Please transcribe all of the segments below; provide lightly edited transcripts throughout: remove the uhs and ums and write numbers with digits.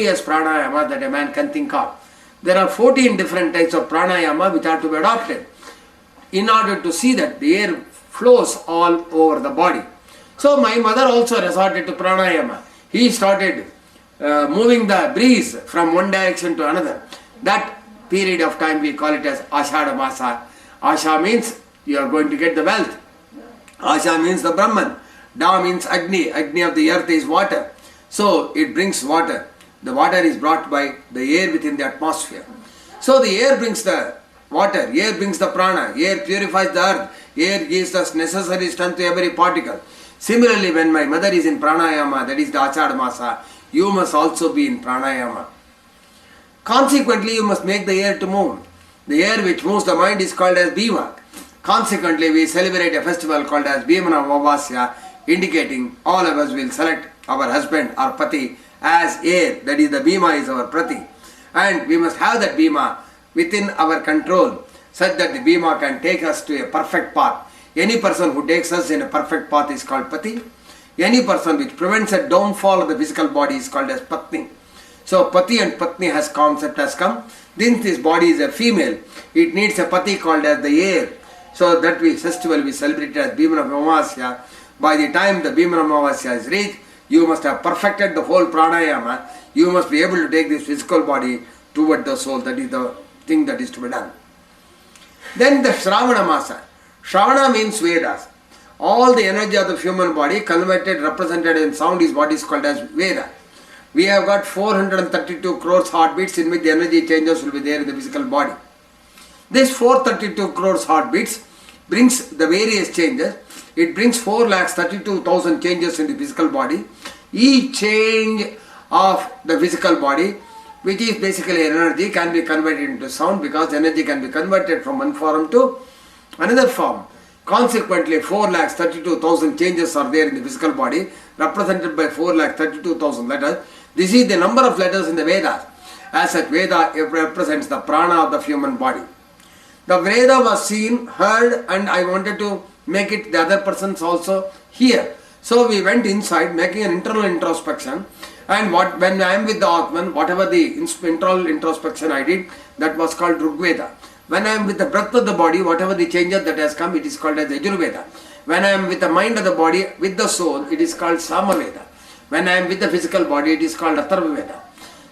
As pranayama that a man can think of. There are 14 different types of pranayama which are to be adopted in order to see that the air flows all over the body. So my mother also resorted to pranayama. He started moving the breeze from one direction to another. That period of time we call it as Ashada Masa. Asha means you are going to get the wealth. Asha means the Brahman. Da means Agni. Agni of the earth is water. So it brings water. The water is brought by the air within the atmosphere. So the air brings the water, air brings the prana, air purifies the earth, air gives us necessary strength to every particle. Similarly, when my mother is in pranayama, that is the Achada Masa, you must also be in pranayama. Consequently, you must make the air to move. The air which moves the mind is called as Bhima. Consequently, we celebrate a festival called as Bhimana Vavasya, indicating all of us will select our husband or pati as air, that is the Bhima is our prati. And we must have that Bhima within our control, such that the Bhima can take us to a perfect path. Any person who takes us in a perfect path is called pati. Any person which prevents a downfall of the physical body is called as patni. So pati and patni concept has come. Since this body is a female, it needs a pati called as the air. So that festival we celebrate as Bhimana Vavasya. By the time the Bhimana Vavasya is reached, you must have perfected the whole pranayama. You must be able to take this physical body toward the soul. That is the thing that is to be done. Then the Shravana Masa. Shravana means Vedas. All the energy of the human body converted, represented in sound is what is called as Veda. We have got 432 crores heartbeats in which the energy changes will be there in the physical body. This 432 crores heartbeats brings the various changes. It brings 4,32,000 changes in the physical body. Each change of the physical body, which is basically energy, can be converted into sound, because energy can be converted from one form to another form. Consequently, 4,32,000 changes are there in the physical body, represented by 4,32,000 letters. This is the number of letters in the Vedas. As such, Veda represents the prana of the human body. The Veda was seen, heard, and I wanted to make it the other persons also hear. So we went inside, making an internal introspection, and when I am with the Atman, whatever the internal introspection I did, that was called Rigveda. When I am with the breath of the body, whatever the changes that has come, it is called as Yajurveda. When I am with the mind of the body, with the soul, it is called Samaveda. When I am with the physical body, it is called Atharvaveda.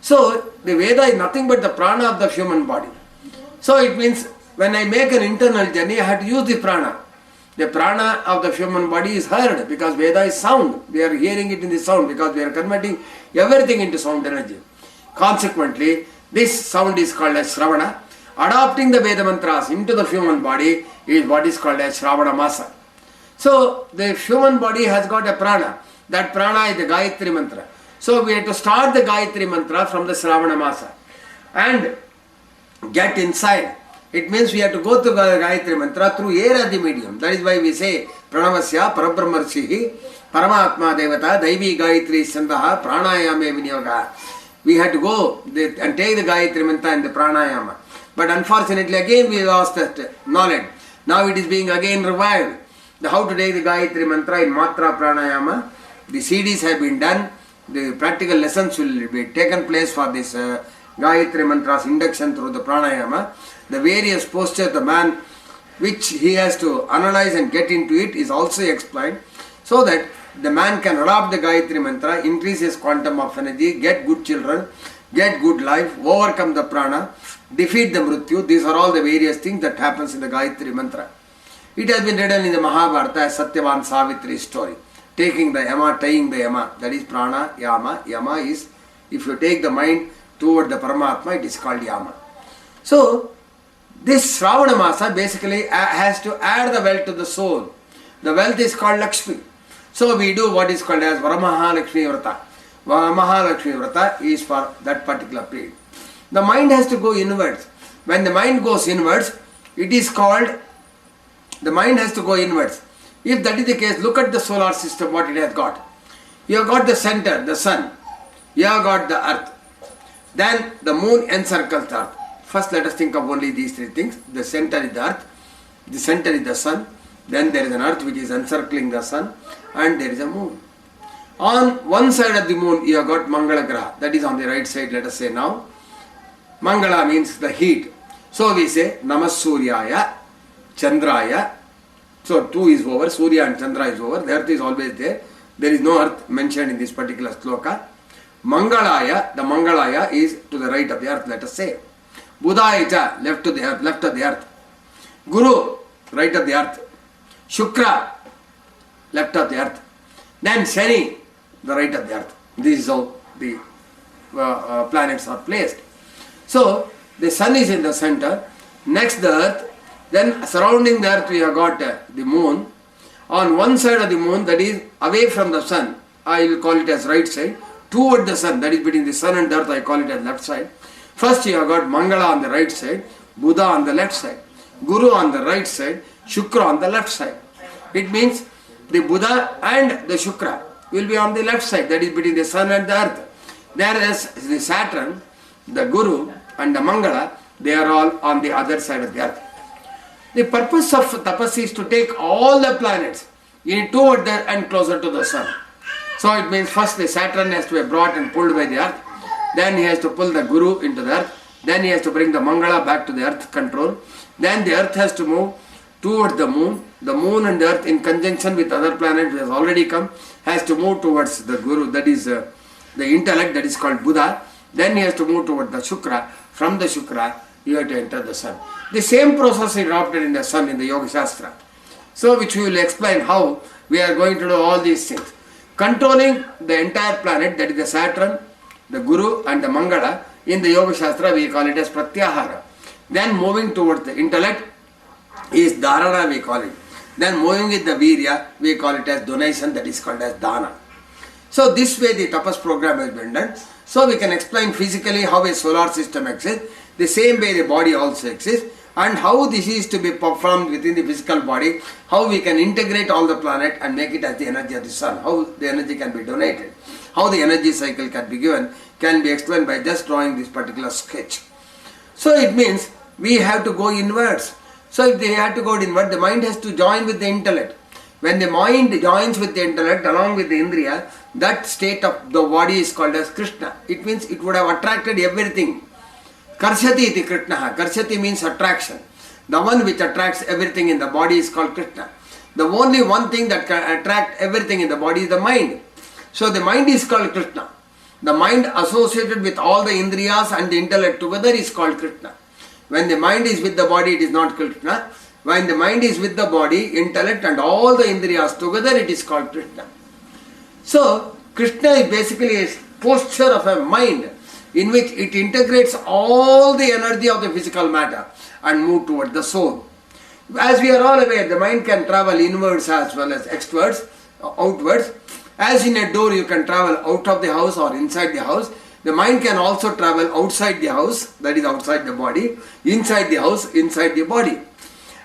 So the Veda is nothing but the prana of the human body. So it means when I make an internal journey, I have to use the prana. The prana of the human body is heard because Veda is sound. We are hearing it in the sound because we are converting everything into sound energy. Consequently, this sound is called as Shravana. Adopting the Veda mantras into the human body is what is called as Shravana Masa. So the human body has got a prana. That prana is the Gayatri mantra. So we have to start the Gayatri mantra from the Shravana Masa and get inside. It means we have to go through the Gayatri mantra through air as the medium. That is why we say Pranavasya Parabrahmarshihi Paramatma Devata Daivi Gayatri Sandaha Pranayame Vinyoga. We had to go and take the Gayatri mantra and the pranayama. But unfortunately again we lost that knowledge. Now it is being again revived. How to take the Gayatri mantra in Matra Pranayama. The CDs have been done. The practical lessons will be taken place for this Gayatri mantra's induction through the pranayama. The various postures the man which he has to analyze and get into it is also explained, so that the man can adopt the Gayatri mantra, increase his quantum of energy, get good children, get good life, overcome the prana, defeat the mrityu. These are all the various things that happens in the Gayatri mantra. It has been written in the Mahabharata as Satyavan Savitri story. Taking the yama, tying the yama, that is prana, yama. Yama is, if you take the mind toward the Paramatma, it is called yama. So, this Shravana Masa basically has to add the wealth to the soul. The wealth is called Lakshmi. So we do what is called as Varamaha Lakshmi Vrata. Varamaha Lakshmi Vrata is for that particular period. The mind has to go inwards. When the mind goes inwards, it is called, the mind has to go inwards. If that is the case, look at the solar system, what it has got. You have got the center, the sun. You have got the earth. Then the moon encircles the earth. First let us think of only these three things. The center is the earth, the center is the sun, then there is an earth which is encircling the sun, and there is a moon. On one side of the moon, you have got Mangala Graha, that is on the right side, let us say now. Mangala means the heat. So we say Namas Suryaya, Chandraya. So 2 is over, Surya and Chandra is over, the earth is always there. There is no earth mentioned in this particular sloka. Mangalaya, the Mangalaya is to the right of the earth, let us say. Budayata, left of the earth. Guru, right of the earth. Shukra, left of the earth. Then Shani, the right of the earth. This is how the planets are placed. So the sun is in the center, next the earth, then surrounding the earth we have got the moon. On one side of the moon, that is away from the sun, I will call it as right side. Toward the sun, that is between the sun and the earth, I call it as left side. First you have got Mangala on the right side, Buddha on the left side, Guru on the right side, Shukra on the left side. It means the Buddha and the Shukra will be on the left side, that is between the sun and the earth. Whereas the Saturn, the Guru and the Mangala, they are all on the other side of the earth. The purpose of tapas is to take all the planets toward the and closer to the sun. So it means first the Saturn has to be brought and pulled by the earth, then he has to pull the Guru into the earth, then he has to bring the Mangala back to the earth control, then the earth has to move toward the moon and the earth in conjunction with other planets which has already come, has to move towards the Guru, that is the intellect, that is called Buddha, then he has to move toward the Shukra, from the Shukra you have to enter the sun. The same process is adopted in the sun in the Yoga Shastra. So which we will explain how we are going to do all these things. Controlling the entire planet, that is the Saturn, the Guru and the Mangala, in the Yoga Shastra we call it as Pratyahara. Then moving towards the intellect is Dharana, we call it. Then moving with the Virya, we call it as donation, that is called as Dana. So this way the tapas program has been done. So we can explain physically how a solar system exists, the same way the body also exists, and how this is to be performed within the physical body, how we can integrate all the planet and make it as the energy of the sun, how the energy can be donated, how the energy cycle can be given, can be explained by just drawing this particular sketch. So it means we have to go inwards. So if they have to go inward, the mind has to join with the intellect. When the mind joins with the intellect along with the Indriya, that state of the body is called as Krishna. It means it would have attracted everything. Karshati iti Krishna. Karshati means attraction. The one which attracts everything in the body is called Krishna. The only one thing that can attract everything in the body is the mind. So the mind is called Krishna. The mind associated with all the Indriyas and the intellect together is called Krishna. When the mind is with the body, it is not Krishna. When the mind is with the body, intellect and all the Indriyas together, it is called Krishna. So Krishna is basically a posture of a mind in which it integrates all the energy of the physical matter and move toward the soul. As we are all aware, the mind can travel inwards as well as extwards, outwards. As in a door you can travel out of the house or inside the house, the mind can also travel outside the house, that is outside the body, inside the house, inside the body.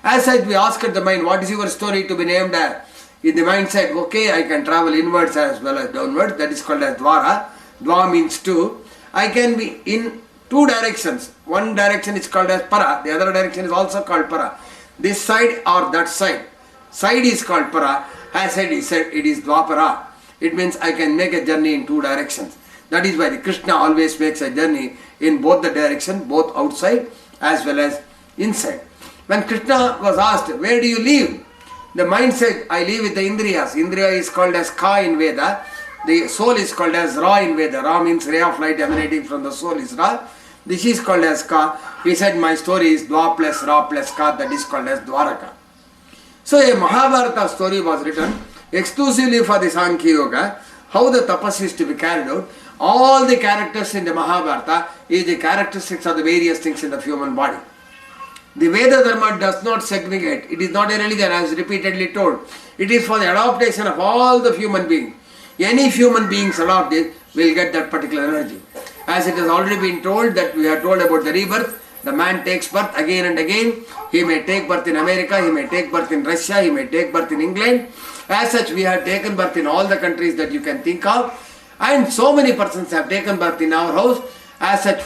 As such, we asked the mind, what is your story to be named as? If the mind said, okay, I can travel inwards as well as downwards, that is called as Dvara. Dva means two. I can be in two directions. One direction is called as Para, the other direction is also called Para. This side or that side. Side is called Para. As said, he said it is Dvapara. It means I can make a journey in two directions. That is why the Krishna always makes a journey in both the direction, both outside as well as inside. When Krishna was asked, where do you live? The mind said, I live with the Indriyas. Indriya is called as Ka in Veda. The soul is called as Ra in Veda. Ra means ray of light emanating from the soul is Ra. This is called as Ka. He said, my story is Dva plus Ra plus Ka, that is called as Dwaraka. So a Mahabharata story was written exclusively for the Sankhya Yoga, how the tapas is to be carried out. All the characters in the Mahabharata is the characteristics of the various things in the human body. The Veda Dharma does not segregate. It is not a religion as repeatedly told. It is for the adaptation of all the human beings. Any human beings adopt it will get that particular energy. As it has already been told that we are told about the rebirth, the man takes birth again and again. He may take birth in America, he may take birth in Russia, he may take birth in England. As such, we have taken birth in all the countries that you can think of. And so many persons have taken birth in our house. As such,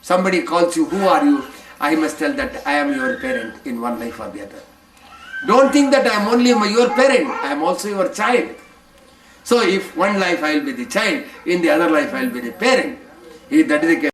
somebody calls you, who are you? I must tell that I am your parent in one life or the other. Don't think that I am only your parent, I am also your child. So if one life I will be the child, in the other life I will be the parent. If that is the case,